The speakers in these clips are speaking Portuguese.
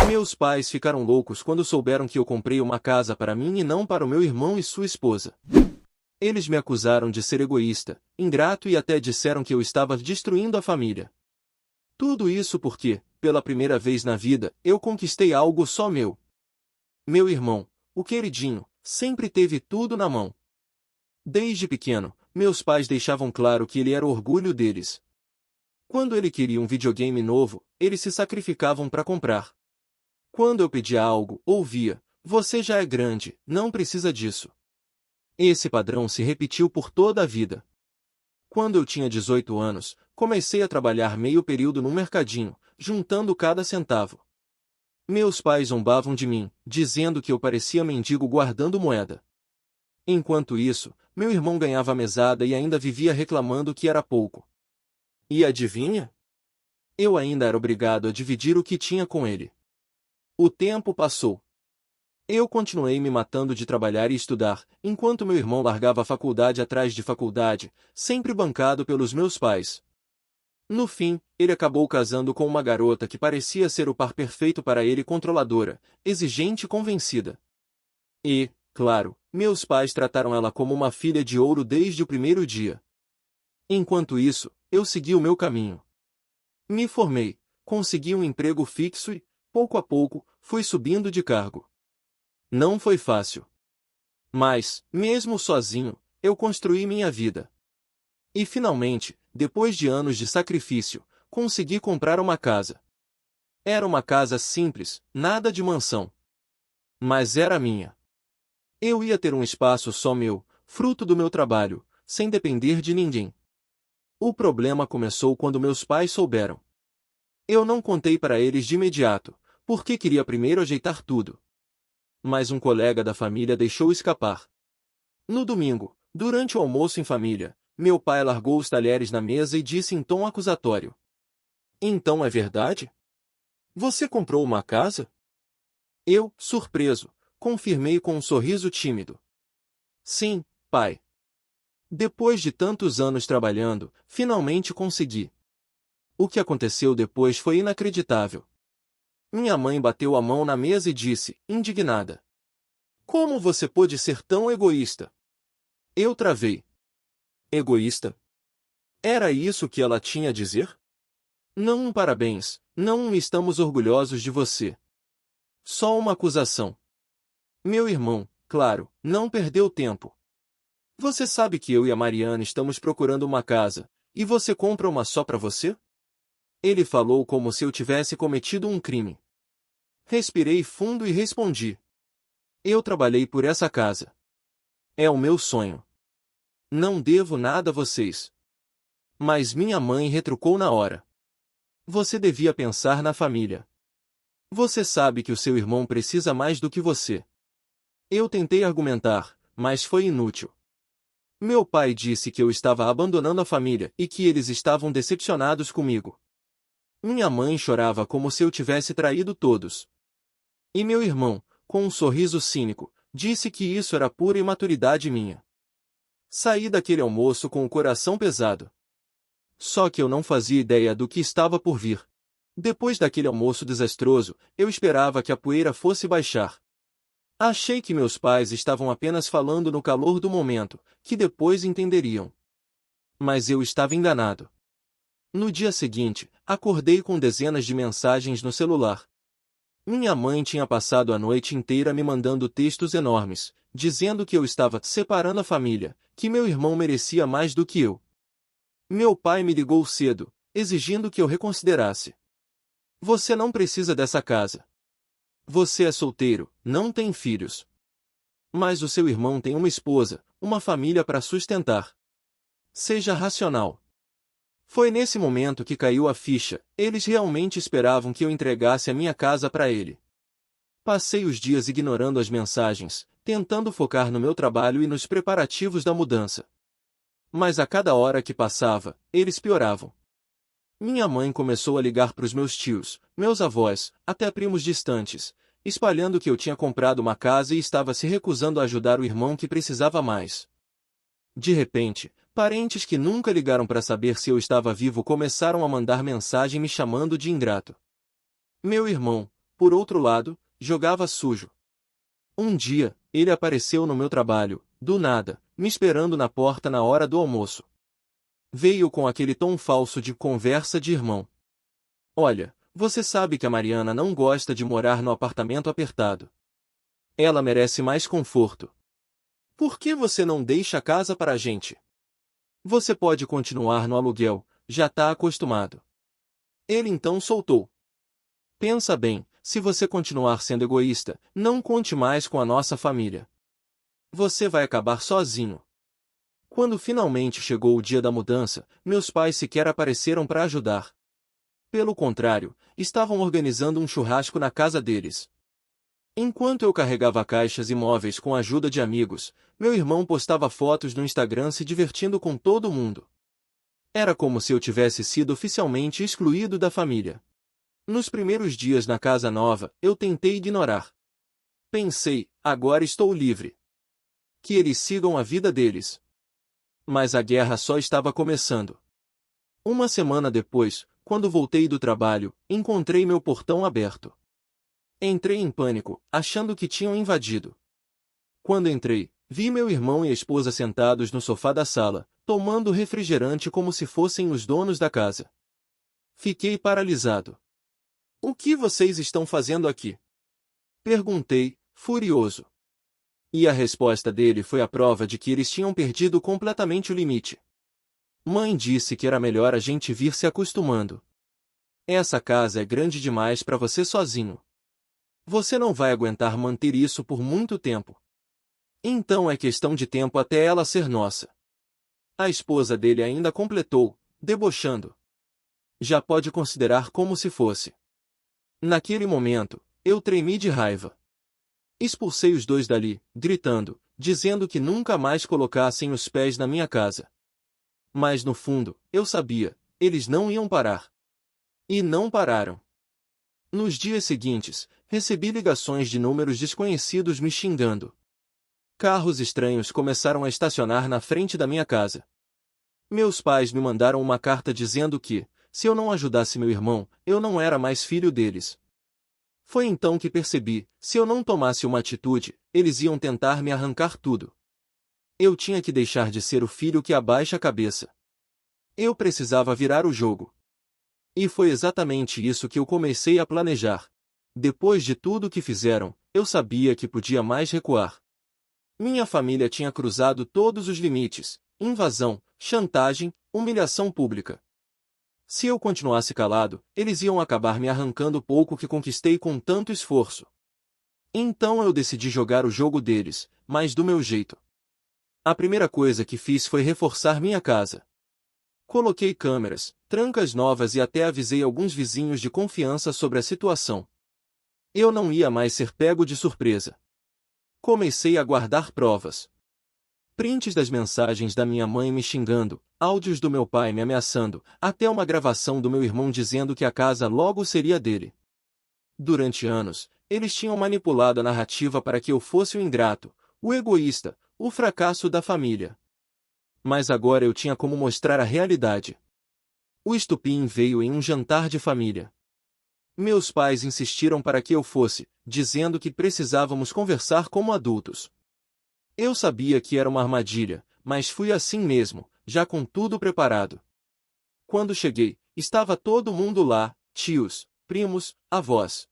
Meus pais ficaram loucos quando souberam que eu comprei uma casa para mim e não para o meu irmão e sua esposa. Eles me acusaram de ser egoísta, ingrato e até disseram que eu estava destruindo a família. Tudo isso porque, pela primeira vez na vida, eu conquistei algo só meu. Meu irmão, o queridinho, sempre teve tudo na mão. Desde pequeno, meus pais deixavam claro que ele era o orgulho deles. Quando ele queria um videogame novo, eles se sacrificavam para comprar. Quando eu pedia algo, ouvia: "Você já é grande, não precisa disso." Esse padrão se repetiu por toda a vida. Quando eu tinha 18 anos, comecei a trabalhar meio período num mercadinho, juntando cada centavo. Meus pais zombavam de mim, dizendo que eu parecia mendigo guardando moeda. Enquanto isso, meu irmão ganhava mesada e ainda vivia reclamando que era pouco. E adivinha? Eu ainda era obrigado a dividir o que tinha com ele. O tempo passou. Eu continuei me matando de trabalhar e estudar, enquanto meu irmão largava faculdade atrás de faculdade, sempre bancado pelos meus pais. No fim, ele acabou casando com uma garota que parecia ser o par perfeito para ele, controladora, exigente e convencida. E, claro, meus pais trataram ela como uma filha de ouro desde o primeiro dia. Enquanto isso, eu segui o meu caminho. Me formei, consegui um emprego fixo e, pouco a pouco, fui subindo de cargo. Não foi fácil. Mas, mesmo sozinho, eu construí minha vida. E finalmente, depois de anos de sacrifício, consegui comprar uma casa. Era uma casa simples, nada de mansão. Mas era minha. Eu ia ter um espaço só meu, fruto do meu trabalho, sem depender de ninguém. O problema começou quando meus pais souberam. Eu não contei para eles de imediato, porque queria primeiro ajeitar tudo. Mas um colega da família deixou escapar. No domingo, durante o almoço em família, meu pai largou os talheres na mesa e disse em tom acusatório: "Então é verdade? Você comprou uma casa?" Eu, surpreso, confirmei com um sorriso tímido: "Sim, pai. Depois de tantos anos trabalhando, finalmente consegui." O que aconteceu depois foi inacreditável. Minha mãe bateu a mão na mesa e disse, indignada: "Como você pôde ser tão egoísta?" Eu travei. Egoísta? Era isso que ela tinha a dizer? Não um parabéns, não um estamos orgulhosos de você. Só uma acusação. Meu irmão, claro, não perdeu tempo. "Você sabe que eu e a Mariana estamos procurando uma casa, e você compra uma só para você?" Ele falou como se eu tivesse cometido um crime. Respirei fundo e respondi: "Eu trabalhei por essa casa. É o meu sonho. Não devo nada a vocês." Mas minha mãe retrucou na hora: "Você devia pensar na família. Você sabe que o seu irmão precisa mais do que você." Eu tentei argumentar, mas foi inútil. Meu pai disse que eu estava abandonando a família e que eles estavam decepcionados comigo. Minha mãe chorava como se eu tivesse traído todos. E meu irmão, com um sorriso cínico, disse que isso era pura imaturidade minha. Saí daquele almoço com o coração pesado. Só que eu não fazia ideia do que estava por vir. Depois daquele almoço desastroso, eu esperava que a poeira fosse baixar. Achei que meus pais estavam apenas falando no calor do momento, que depois entenderiam. Mas eu estava enganado. No dia seguinte, acordei com dezenas de mensagens no celular. Minha mãe tinha passado a noite inteira me mandando textos enormes, dizendo que eu estava separando a família, que meu irmão merecia mais do que eu. Meu pai me ligou cedo, exigindo que eu reconsiderasse. "Você não precisa dessa casa. Você é solteiro, não tem filhos. Mas o seu irmão tem uma esposa, uma família para sustentar. Seja racional." Foi nesse momento que caiu a ficha, eles realmente esperavam que eu entregasse a minha casa para ele. Passei os dias ignorando as mensagens, tentando focar no meu trabalho e nos preparativos da mudança. Mas a cada hora que passava, eles pioravam. Minha mãe começou a ligar para os meus tios, meus avós, até primos distantes, espalhando que eu tinha comprado uma casa e estava se recusando a ajudar o irmão que precisava mais. De repente, parentes que nunca ligaram para saber se eu estava vivo começaram a mandar mensagem me chamando de ingrato. Meu irmão, por outro lado, jogava sujo. Um dia, ele apareceu no meu trabalho, do nada, me esperando na porta na hora do almoço. Veio com aquele tom falso de conversa de irmão. Olha, você sabe que a Mariana não gosta de morar no apartamento apertado. Ela merece mais conforto. Por que você não deixa a casa para a gente? Você pode continuar no aluguel, já tá acostumado. Ele então soltou. Pensa bem, se você continuar sendo egoísta, não conte mais com a nossa família. Você vai acabar sozinho. Quando finalmente chegou o dia da mudança, meus pais sequer apareceram para ajudar. Pelo contrário, estavam organizando um churrasco na casa deles. Enquanto eu carregava caixas e móveis com a ajuda de amigos, meu irmão postava fotos no Instagram se divertindo com todo mundo. Era como se eu tivesse sido oficialmente excluído da família. Nos primeiros dias na casa nova, eu tentei ignorar. Pensei, agora estou livre. Que eles sigam a vida deles. Mas a guerra só estava começando. Uma semana depois, quando voltei do trabalho, encontrei meu portão aberto. Entrei em pânico, achando que tinham invadido. Quando entrei, vi meu irmão e a esposa sentados no sofá da sala, tomando refrigerante como se fossem os donos da casa. Fiquei paralisado. O que vocês estão fazendo aqui? Perguntei, furioso. E a resposta dele foi a prova de que eles tinham perdido completamente o limite. Mãe disse que era melhor a gente vir se acostumando. Essa casa é grande demais para você sozinho. Você não vai aguentar manter isso por muito tempo. Então é questão de tempo até ela ser nossa. A esposa dele ainda completou, debochando. Já pode considerar como se fosse. Naquele momento, eu tremi de raiva. Expulsei os dois dali, gritando, dizendo que nunca mais colocassem os pés na minha casa. Mas no fundo, eu sabia, eles não iam parar. E não pararam. Nos dias seguintes, recebi ligações de números desconhecidos me xingando. Carros estranhos começaram a estacionar na frente da minha casa. Meus pais me mandaram uma carta dizendo que, se eu não ajudasse meu irmão, eu não era mais filho deles. Foi então que percebi, se eu não tomasse uma atitude, eles iam tentar me arrancar tudo. Eu tinha que deixar de ser o filho que abaixa a cabeça. Eu precisava virar o jogo. E foi exatamente isso que eu comecei a planejar. Depois de tudo que fizeram, eu sabia que podia mais recuar. Minha família tinha cruzado todos os limites: invasão, chantagem, humilhação pública. Se eu continuasse calado, eles iam acabar me arrancando o pouco que conquistei com tanto esforço. Então eu decidi jogar o jogo deles, mas do meu jeito. A primeira coisa que fiz foi reforçar minha casa. Coloquei câmeras, trancas novas e até avisei alguns vizinhos de confiança sobre a situação. Eu não ia mais ser pego de surpresa. Comecei a guardar provas. Prints das mensagens da minha mãe me xingando, áudios do meu pai me ameaçando, até uma gravação do meu irmão dizendo que a casa logo seria dele. Durante anos, eles tinham manipulado a narrativa para que eu fosse o ingrato, o egoísta, o fracasso da família. Mas agora eu tinha como mostrar a realidade. O estupim veio em um jantar de família. Meus pais insistiram para que eu fosse, dizendo que precisávamos conversar como adultos. Eu sabia que era uma armadilha, mas fui assim mesmo, já com tudo preparado. Quando cheguei, estava todo mundo lá, tios, primos, avós.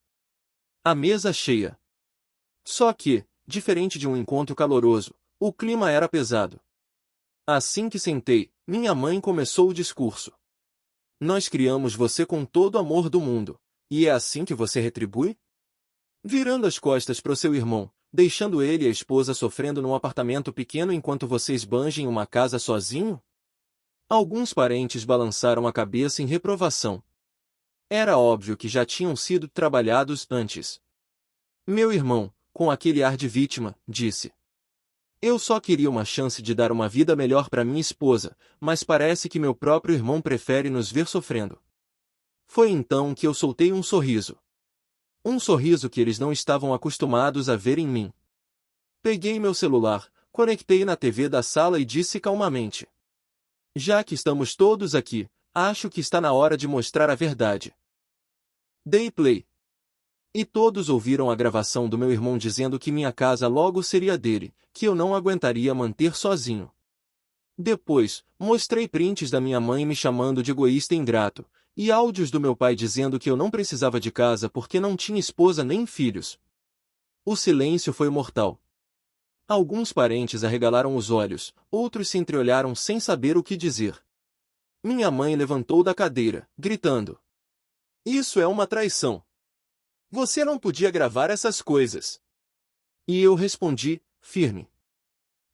A mesa cheia. Só que, diferente de um encontro caloroso, o clima era pesado. Assim que sentei, minha mãe começou o discurso. Nós criamos você com todo o amor do mundo, e é assim que você retribui? Virando as costas para o seu irmão, deixando ele e a esposa sofrendo num apartamento pequeno enquanto você esbanja em uma casa sozinho? Alguns parentes balançaram a cabeça em reprovação. Era óbvio que já tinham sido trabalhados antes. Meu irmão, com aquele ar de vítima, disse: eu só queria uma chance de dar uma vida melhor para minha esposa, mas parece que meu próprio irmão prefere nos ver sofrendo. Foi então que eu soltei um sorriso. Um sorriso que eles não estavam acostumados a ver em mim. Peguei meu celular, conectei na TV da sala e disse calmamente: já que estamos todos aqui, acho que está na hora de mostrar a verdade. Dei play. E todos ouviram a gravação do meu irmão dizendo que minha casa logo seria dele, que eu não aguentaria manter sozinho. Depois, mostrei prints da minha mãe me chamando de egoísta e ingrato, e áudios do meu pai dizendo que eu não precisava de casa porque não tinha esposa nem filhos. O silêncio foi mortal. Alguns parentes arregalaram os olhos, outros se entreolharam sem saber o que dizer. Minha mãe levantou da cadeira, gritando: "Isso é uma traição! Você não podia gravar essas coisas!" E eu respondi, firme: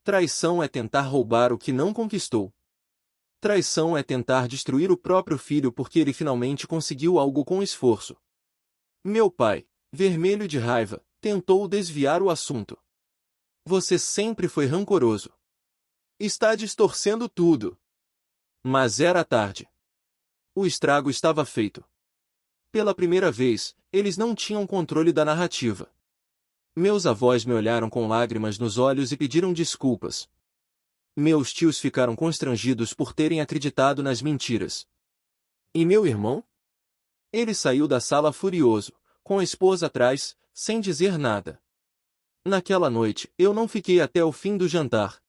traição é tentar roubar o que não conquistou. Traição é tentar destruir o próprio filho porque ele finalmente conseguiu algo com esforço. Meu pai, vermelho de raiva, tentou desviar o assunto. Você sempre foi rancoroso. Está distorcendo tudo. Mas era tarde. O estrago estava feito. Pela primeira vez, eles não tinham controle da narrativa. Meus avós me olharam com lágrimas nos olhos e pediram desculpas. Meus tios ficaram constrangidos por terem acreditado nas mentiras. E meu irmão? Ele saiu da sala furioso, com a esposa atrás, sem dizer nada. Naquela noite, eu não fiquei até o fim do jantar.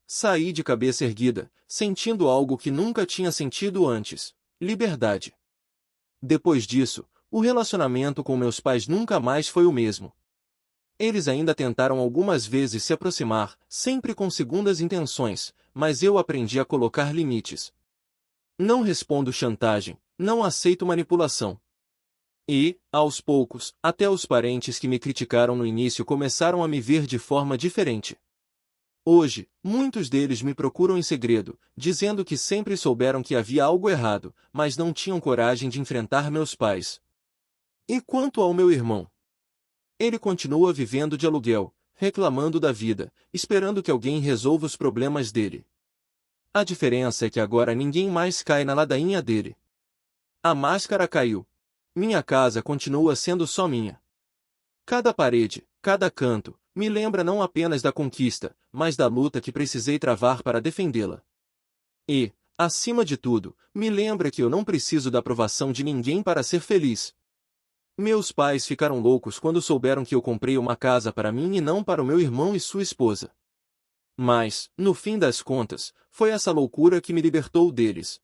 Saí de cabeça erguida, sentindo algo que nunca tinha sentido antes: liberdade. Depois disso, o relacionamento com meus pais nunca mais foi o mesmo. Eles ainda tentaram algumas vezes se aproximar, sempre com segundas intenções, mas eu aprendi a colocar limites. Não respondo chantagem, não aceito manipulação. E, aos poucos, até os parentes que me criticaram no início começaram a me ver de forma diferente. Hoje, muitos deles me procuram em segredo, dizendo que sempre souberam que havia algo errado, mas não tinham coragem de enfrentar meus pais. E quanto ao meu irmão? Ele continua vivendo de aluguel, reclamando da vida, esperando que alguém resolva os problemas dele. A diferença é que agora ninguém mais cai na ladainha dele. A máscara caiu. Minha casa continua sendo só minha. Cada parede, cada canto, me lembra não apenas da conquista, mas da luta que precisei travar para defendê-la. E, acima de tudo, me lembra que eu não preciso da aprovação de ninguém para ser feliz. Meus pais ficaram loucos quando souberam que eu comprei uma casa para mim e não para o meu irmão e sua esposa. Mas, no fim das contas, foi essa loucura que me libertou deles.